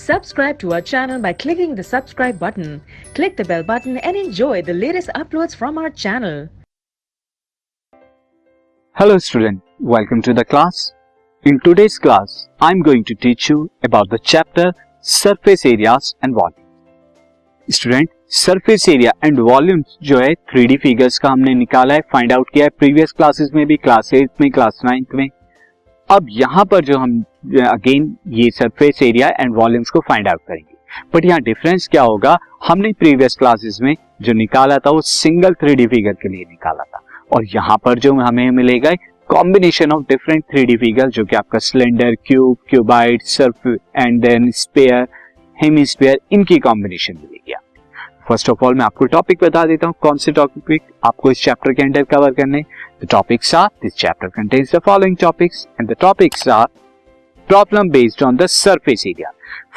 Subscribe to our channel by clicking the subscribe button. Click the bell button and enjoy the latest uploads from our channel. Hello student, welcome to the class. In today's class, I'm going to teach you about the chapter surface areas and volume. Student surface area and volume जो है 3D figures का हमने निकाला है, find out किया है previous classes में भी, क्लास 8 में, क्लास 9 में. अब यहाँ पर जो हम अगेन ये सरफेस एरिया एंड वॉल्यूम्स को फाइंड आउट करेंगे. बट यहाँ डिफरेंस क्या होगा, हमने प्रीवियस क्लासेस में जो निकाला था वो सिंगल 3D फिगर के लिए निकाला था, और यहाँ पर जो हमें मिलेगा combination of different 3D figure, जो कि आपका cylinder, cube, cuboid, surf and then sphere, hemisphere, इनकी कॉम्बिनेशन मिलेगी. फर्स्ट ऑफ ऑल मैं आपको टॉपिक बता देता हूँ, कौन से टॉपिक आपको इस चैप्टर के अंदर कवर करने. The topics are, this chapter contains the following topics and the topics are problem based on the surface area.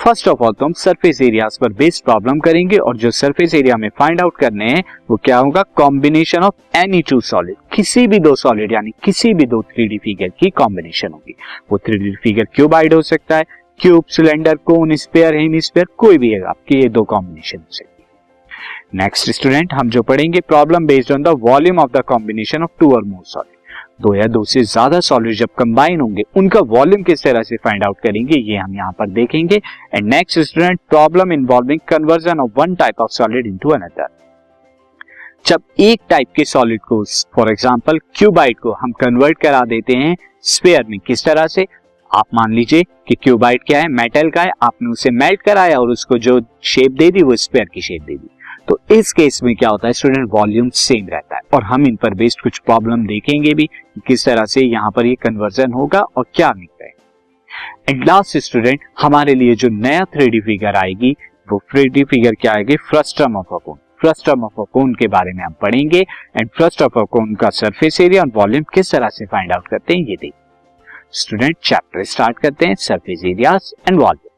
First of all तो हम सरफेस एरियाज पर बेस्ड प्रॉब्लम करेंगे, और जो सरफेस एरिया में फाइंड आउट करने हैं वो क्या होगा, combination of any two solid, किसी भी दो सॉलिड यानी किसी भी दो 3D फिगर की कॉम्बिनेशन होगी. वो 3D फिगर क्यूबाइड हो सकता है, क्यूब, सिलेंडर, कोन, स्फीयर, हेमिस्फीयर, कोई भी है आपकी, ये दो कॉम्बिनेशन हो सकती है. नेक्स्ट स्टूडेंट हम जो पढ़ेंगे problem based on the volume of the combination of two और मोर सॉलिड. दो या दो से ज्यादा सॉलिड जब कंबाइन होंगे उनका वॉल्यूम किस तरह से फाइंड आउट करेंगे, ये हम यहाँ पर देखेंगे. And next student problem involving conversion of one type of solid into another. जब एक टाइप के सॉलिड को, फॉर एग्जांपल क्यूबाइड को, हम कन्वर्ट करा देते हैं स्फीयर में, किस तरह से, आप मान लीजिए कि क्यूबाइड क्या है, मेटल का है, आपने उसे मेल्ट कराया और उसको जो शेप दे दी वो स्फीयर की शेप दे दी. तो इस केस में क्या होता है स्टूडेंट, वॉल्यूम सेम रहता है, और हम इन पर बेस्ड कुछ प्रॉब्लम देखेंगे भी कि किस तरह से यहाँ पर ये कन्वर्जन होगा और क्या निकलेगा. एंड लास्ट स्टूडेंट हमारे लिए जो नया 3D फिगर आएगी वो 3D फिगर क्या आएगी, frustum of a cone. Frustum of a cone के बारे में हम पढ़ेंगे, and frustum of a cone का सरफेस एरिया और वॉल्यूम किस तरह से फाइंड आउट करते हैं ये देखिए. स्टूडेंट चैप्टर स्टार्ट करते हैं, सरफेस एरियाज एंड वॉल्यूम.